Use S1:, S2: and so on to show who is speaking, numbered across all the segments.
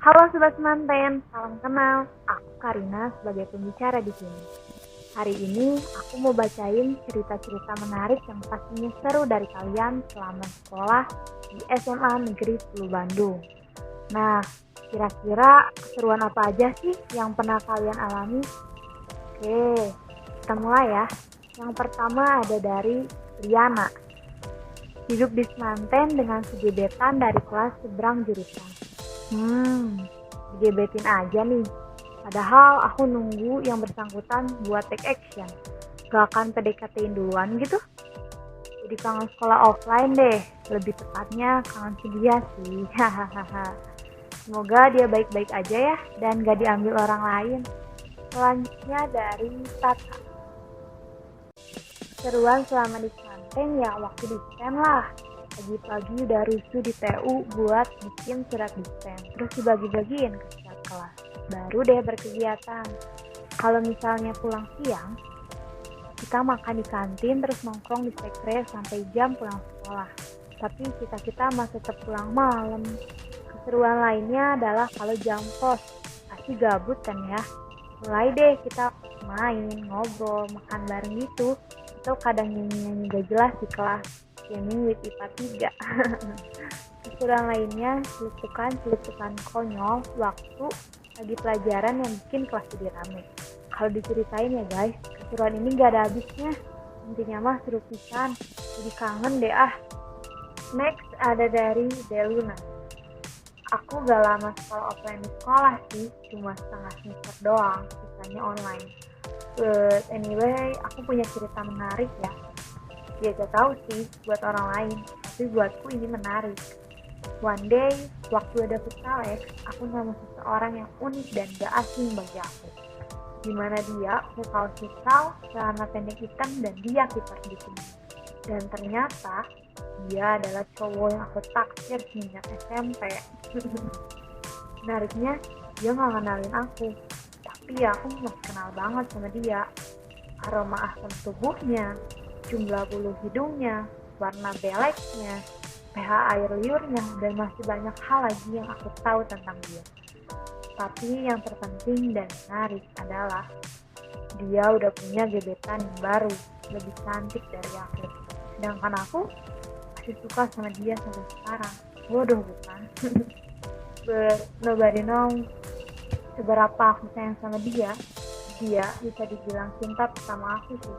S1: Halo Sobat Semanten, salam kenal. Aku Karina sebagai pembicara di sini. Hari ini aku mau bacain cerita-cerita menarik yang pastinya seru dari kalian selama sekolah di SMA Negeri 10 Bandung. Nah, kira-kira keseruan apa aja sih yang pernah kalian alami? Oke, kita mulai ya. Yang pertama ada dari Liana. Hidup di Semanten dengan segebetan dari kelas seberang jurusan. Digebetin aja nih. Padahal aku nunggu yang bersangkutan buat take action. Gak akan PDKT-in duluan gitu. Jadi kangen sekolah offline deh. Lebih tepatnya kangen dia sih. Semoga dia baik-baik aja ya dan gak diambil orang lain. Selanjutnya dari Tata. Seruan selama di Semanten ya waktu di STEM lah. Pagi-pagi udah rusuh di TU buat bikin surat desain, terus dibagi-bagiin ke setiap kelas. Baru deh berkegiatan. Kalau misalnya pulang siang, kita makan di kantin terus nongkrong di sekre sampai jam pulang sekolah. Tapi kita masih tetap pulang malam. Keseruan lainnya adalah kalau jam kos, pasti gabut kan ya. Mulai deh kita main, ngobrol, makan bareng gitu, atau kadang nyanyi-nyanyi gak jelas di kelas. Gaming with IPA 3. Keseruan lainnya celutukan konyol waktu lagi pelajaran yang bikin kelas jadi rame. Kalau diceritain ya guys, keseruan ini gak ada habisnya. Intinya mah seru pisan, jadi kangen deh ah. Next ada dari Deluna. Aku gak lama sekolah offline di sekolah sih, cuma setengah semester doang, sisanya online. But anyway, aku punya cerita menarik ya. Ya gak tahu sih buat orang lain, tapi buatku ini menarik. One day, waktu ada futsal aku nemu seseorang yang unik dan gak asing bagi aku. Dimana dia futsal, celana pendek hitam dan dia kiper di sini. Dan ternyata dia adalah cowok yang aku taksir sejak SMP. Menariknya, dia gak kenalin aku, tapi aku masih kenal banget sama dia. Aroma asam tubuhnya, jumlah bulu hidungnya, warna beleknya, pH air liurnya, dan masih banyak hal lagi yang aku tahu tentang dia. Tapi yang terpenting dan menarik adalah dia udah punya gebetan yang baru, lebih cantik dari aku. Sedangkan aku masih suka sama dia sampai sekarang. Bodoh bukan? But nobody knows seberapa aku sayang sama dia. Dia bisa dibilang cinta sama aku sih.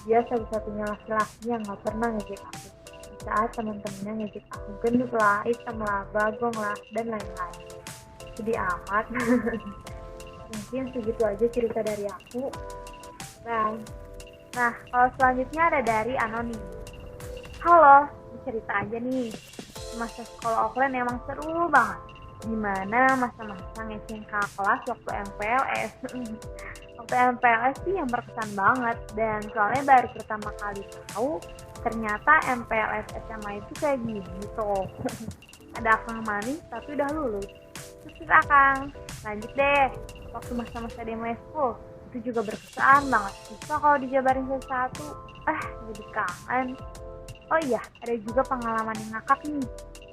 S1: Dia satu-satunya laki-laki yang gak pernah ngejek aku. Di saat teman-temannya ngejek aku gendut lah, hitam lah, bagong lah, dan lain-lain. Jadi amat. Mungkin segitu aja cerita dari aku. Bye. Nah, kalau selanjutnya ada dari Anonim. Halo, cerita aja nih. Masa sekolah offline emang seru banget. Dimana masa-masa ngeceng kakak kelas waktu MPLS. Waktu MPLS sih yang berkesan banget, dan soalnya baru pertama kali tahu ternyata MPLS SMA itu kayak gini tuh. Ada akang manis tapi udah lulus. Terus akang, lanjut deh. Waktu masa-masa demo school itu juga berkesan banget. Bisa kalau dijabarin satu-satu, jadi kangen. Oh iya, ada juga pengalaman yang ngakak nih.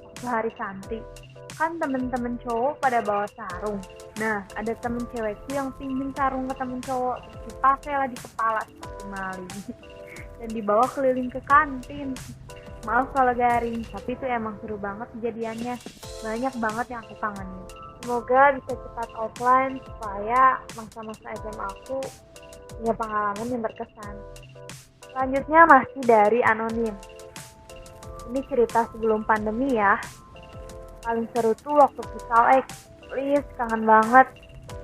S1: Waktu hari santri, kan temen-temen cowok pada bawa sarung. Nah, ada temen cewekku yang pinjem sarung ke temen cowok, terus dipakai lah di kepala seperti maling. Dan dibawa keliling ke kantin. Maaf kalau garing, tapi itu emang seru banget kejadiannya. Banyak banget yang aku kangenin. Semoga bisa cepat offline supaya masa-masa SMA aku punya pengalaman yang berkesan. Selanjutnya masih dari Anonim. Ini cerita sebelum pandemi ya. Paling seru tuh waktu futsal please, kangen banget.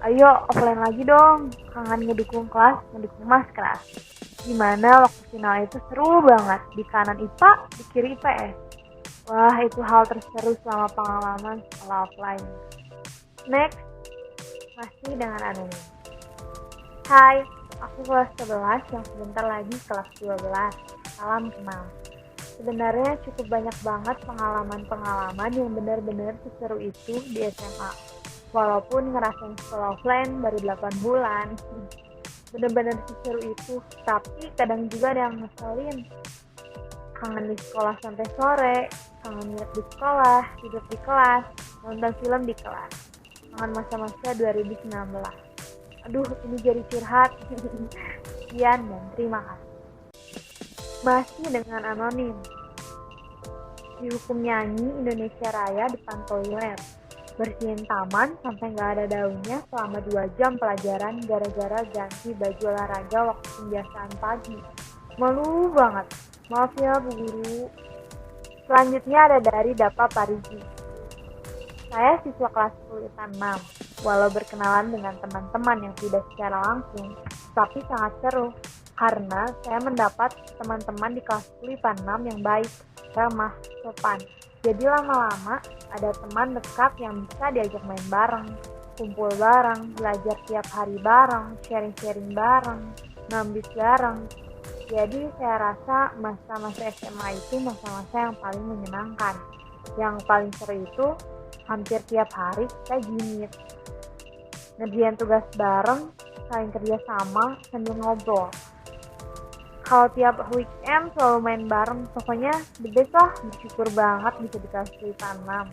S1: Ayo offline lagi dong. Kangen ngedukung kelas, ngedukung mas kelas. Gimana waktu final itu seru banget. Di kanan IPA, di kiri IPS. Wah, itu hal terseru selama pengalaman sekolah offline. Next, masih dengan Anonim. Hai, aku kelas 11 yang sebentar lagi kelas 12. Salam kenal. Sebenarnya cukup banyak banget pengalaman-pengalaman yang benar-benar seseru itu di SMA. Walaupun ngerasain sekolah offline baru 8 bulan. Benar-benar seseru itu, tapi kadang juga ada yang ngeselin. Kangen di sekolah sampai sore, kangen nginep di sekolah, tidur di kelas, nonton film di kelas. Kangen masa-masa 2019. Aduh, ini jadi curhat. Sekian dan terima kasih. Masih dengan anonim. Dihukum nyanyi Indonesia Raya depan toilet. Bersihin taman sampai nggak ada daunnya selama 2 jam pelajaran gara-gara ganti baju olahraga waktu pembiasaan pagi. Malu banget. Maaf ya Bu Guru. Selanjutnya ada dari Dapa Parigi. Saya siswa kelas 10 IPA 6. Walau berkenalan dengan teman-teman yang tidak secara langsung, tapi sangat seru. Karena saya mendapat teman-teman di kelas 10 IPA 6 yang baik, ramah, sopan. Jadi lama-lama ada teman dekat yang bisa diajak main bareng, kumpul bareng, belajar tiap hari bareng, sharing-sharing bareng, ngambis bareng. Jadi saya rasa masa-masa SMA itu masa-masa yang paling menyenangkan. Yang paling seru itu hampir tiap hari kita gimit. Ngerjain tugas bareng, saling kerja sama, sambil ngobrol. Kalau tiap weekend selalu main bareng, pokoknya the best lah, bersyukur banget bisa dikasih tanam.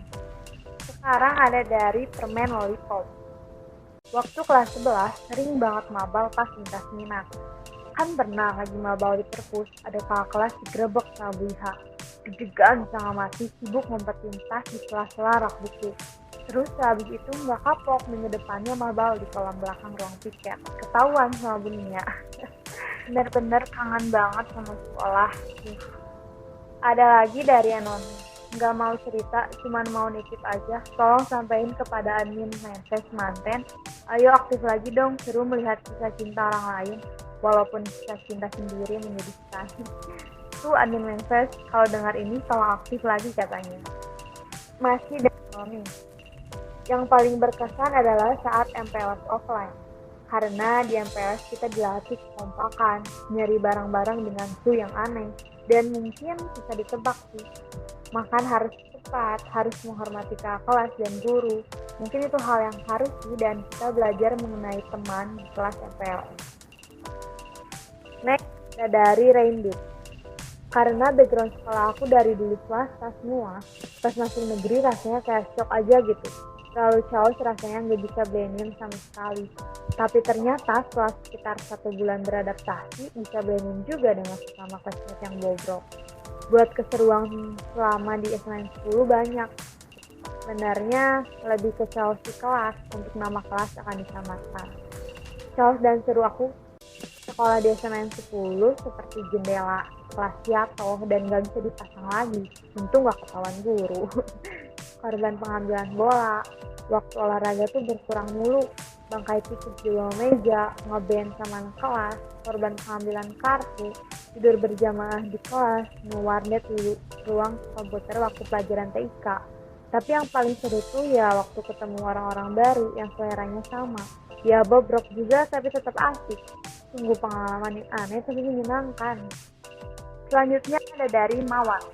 S1: Sekarang ada dari permen lollipop. Waktu kelas 11, sering banget mabal pas lintas minat. Kan pernah lagi mabal di perpus, ada kakak kelas digerebek sama Bu Iha. Deg-degan setengah mati, sibuk ngumpetin tas di sela-sela rak buku. Terus habis itu nggak kapok, minggu depannya mabal di kolam belakang ruang piket. Ketahuan sama Bu Nia. Bener-bener kangen banget sama sekolah. Ada lagi dari anonim. Nggak mau cerita, cuman mau nitip aja. Tolong sampaikan kepada admin Manfest Manten. Ayo aktif lagi dong, seru melihat kisah cinta orang lain. Walaupun kisah cinta sendiri menyedihkan. Tuh admin Manfest, kalau dengar ini tolong aktif lagi katanya. Masih dari anonim. Yang paling berkesan adalah saat MPLS offline. Karena di MPLS kita dilatih kekompakan, nyari barang-barang dengan suhu yang aneh, dan mungkin bisa ditebak sih. Makan harus cepat, harus menghormati kakak kelas dan guru. Mungkin itu hal yang harus sih, dan kita belajar mengenai teman di kelas MPLS. Next, ada dari Rainbow. Karena background sekolah aku dari dulu swasta semua, pas masuk negeri rasanya kayak shock aja gitu. Terlalu chaos rasanya nggak bisa blending sama sekali. Tapi ternyata setelah sekitar 1 bulan beradaptasi, bisa blending juga dengan sesama classmate yang bobrok. Buat keseruan selama di SMA 10 banyak. Sebenarnya lebih ke chaos di kelas, untuk nama kelas akan disamarkan. Chaos dan seru aku sekolah di SMA 10 seperti jendela kelas jatuh dan gak bisa dipasang lagi. Untung gak ketahuan guru. Korban pengambilan bola, waktu olahraga tuh berkurang mulu, bangkai tikus di bawah meja, ngeband sama anak kelas, korban pengambilan kartu, tidur berjamaah di kelas, ngewarnet di ruang komputer waktu pelajaran TIK. Tapi yang paling seru tuh ya waktu ketemu orang-orang baru yang seleranya sama. Ya bobrok juga tapi tetap asik. Sungguh pengalaman yang aneh tapi menyenangkan. Selanjutnya ada dari Mawar.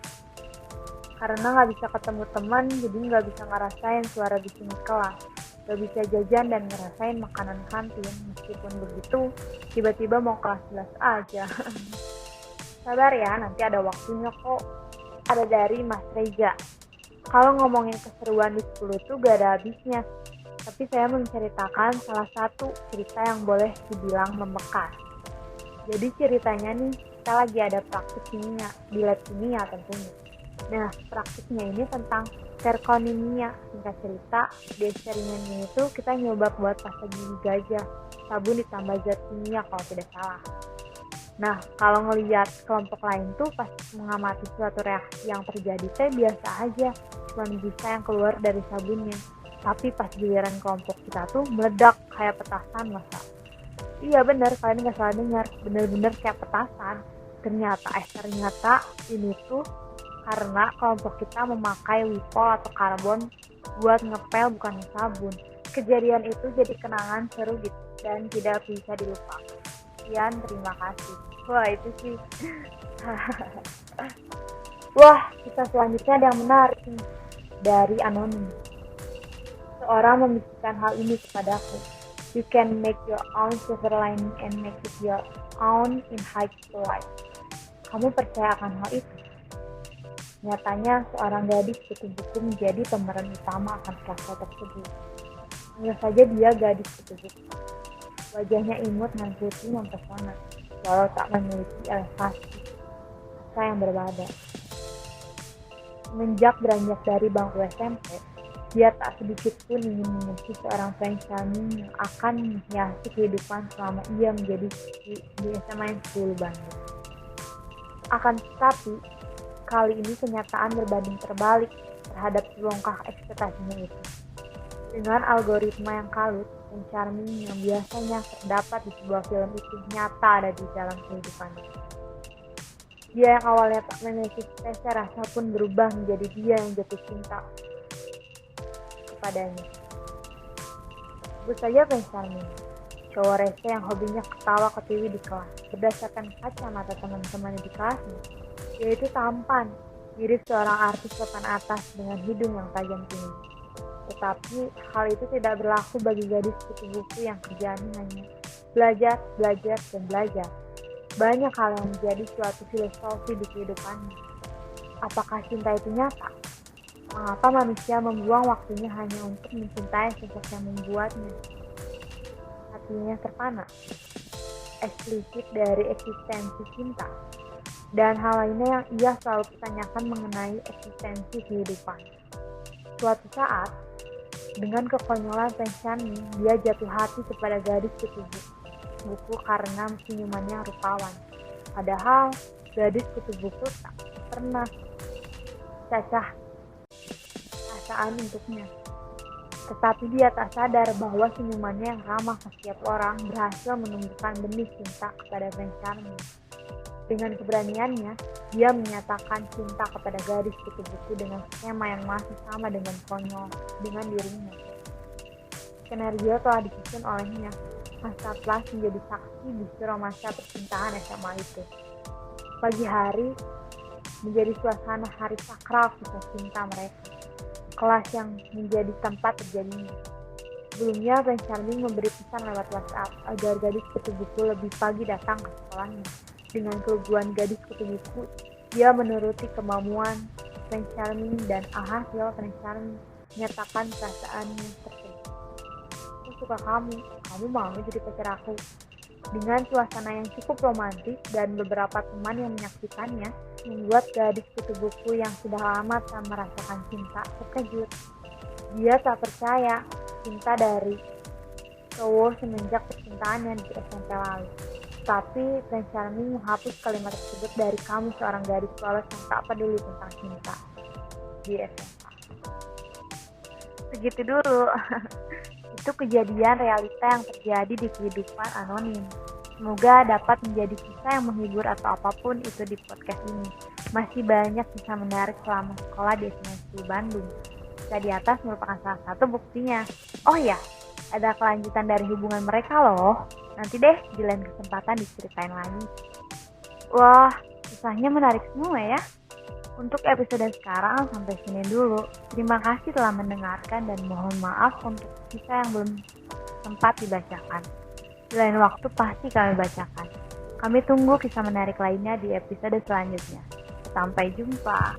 S1: Karena nggak bisa ketemu teman, jadi nggak bisa ngerasain suara bising kelas. Nggak bisa jajan dan ngerasain makanan kantin. Meskipun begitu, tiba-tiba mau kelas 11 aja. Sabar ya, nanti ada waktunya kok. Ada dari Mas Reza. Kalau ngomongin keseruan di 10 tuh gak ada habisnya. Tapi saya menceritakan salah satu cerita yang boleh dibilang membekas. Jadi ceritanya nih, kita lagi ada praktik kimia, di lab kimia tentunya. Nah, praktiknya ini tentang zirkonimia. Singkat cerita, di eksperimennya itu kita nyoba buat pasta gigi gajah, sabun ditambah zat kimia kalau tidak salah. Nah, kalau ngelihat kelompok lain tuh pas mengamati suatu reaksi yang terjadi teh biasa aja, cuma bisa yang keluar dari sabunnya. Tapi pas giliran kelompok kita tuh meledak kayak petasan masa. Iya benar, kalian nggak salah dengar, bener-bener kayak petasan. Ternyata ini tuh karena kelompok kita memakai wipol atau karbon buat ngepel bukan sabun. Kejadian itu jadi kenangan seru gitu dan tidak bisa dilupakan. Sekian, terima kasih. Wah itu sih. Wah, kita selanjutnya ada yang menarik nih. Dari anonim. Seorang membisikkan hal ini kepadaku. You can make your own silver lining and make it your own in high school life. Kamu percaya akan hal itu? Nyatanya seorang gadis buku-buku menjadi pemeran utama akan kisah tersebut. Anggap saja dia gadis kutu buku. Wajahnya imut dan putih mempesona, walau tak memiliki elevasi asa yang berbeda. Semenjak beranjak dari bangku SMP, dia tak sedikit pun ingin memiliki seorang prince charming yang akan menghiasi kehidupan selama ia menjadi siswi di SMA yang 10 Bandung. Akan tetapi, kali ini kenyataan berbanding terbalik terhadap sebongkah ekspektasinya itu. Dengan algoritma yang kalut dan charming yang biasanya terdapat di sebuah film itu nyata ada di dalam kehidupannya. Dia yang awalnya tak memiliki spesial rasa pun berubah menjadi dia yang jatuh cinta kepadanya. Sebut saja Prince Charming, cowok rese yang hobinya ketawa ketiwi di kelas. Berdasarkan kacamata teman-temannya di kelasnya, dia itu tampan, mirip seorang artis papan atas dengan hidung yang tajam tinggi. Tetapi hal itu tidak berlaku bagi gadis kutu buku yang kerjaannya hanya belajar, belajar, dan belajar. Banyak hal yang menjadi suatu filosofi di kehidupannya. Apakah cinta itu nyata? Mengapa manusia membuang waktunya hanya untuk mencintai sosok yang membuatnya hatinya terpana? Eksplisit dari eksistensi cinta. Dan hal lainnya yang ia selalu pertanyakan mengenai eksistensi kehidupan. Suatu saat, dengan kekonyolan Prince Charming, dia jatuh hati kepada gadis kutu buku karena senyumannya rupawan. Padahal gadis kutu buku tak pernah cacah perasaan untuknya. Tetapi dia tak sadar bahwa senyumannya yang ramah ke setiap orang berhasil menumbuhkan benih cinta kepada Prince Charming. Dengan keberaniannya, dia menyatakan cinta kepada gadis kutu buku dengan skema yang masih sama dengan konyol dengan dirinya. Skenario telah disusun olehnya. Masa Plus menjadi saksi bisu romansa percintaan SMA itu. Pagi hari menjadi suasana hari sakral kisah cinta mereka. Kelas yang menjadi tempat terjadinya. Sebelumnya, Prince Charming memberi pesan lewat WhatsApp agar gadis kutu buku lebih pagi datang ke sekolahnya. Dengan keleguan gadis kutu buku, dia menuruti kemauan Prince Charming dan alhasil Prince Charming menyatakan perasaannya tersebut. Aku suka kamu mau jadi pacar aku. Dengan suasana yang cukup romantis dan beberapa teman yang menyaksikannya, membuat gadis kutu buku yang sudah lama tak merasakan cinta terkejut. Dia tak percaya cinta dari cowok semenjak percintaannya di SMP lalu. Tapi Prince Charming menghapus kalimat tersebut dari kamus seorang gadis polos yang tak peduli tentang cinta di SMA. Segitu dulu. Itu kejadian realita yang terjadi di kehidupan anonim. Semoga dapat menjadi kisah yang menghibur atau apapun itu di podcast ini. Masih banyak kisah menarik selama sekolah di SMA Bandung. Kisah di atas merupakan salah satu buktinya. Oh ya, ada kelanjutan dari hubungan mereka loh. Nanti deh di lain kesempatan diceritain lagi. Wah, kisahnya menarik semua ya. Untuk episode sekarang sampai sini dulu. Terima kasih telah mendengarkan dan mohon maaf untuk kisah yang belum sempat dibacakan. Di lain waktu pasti kami bacakan. Kami tunggu kisah menarik lainnya di episode selanjutnya. Sampai jumpa.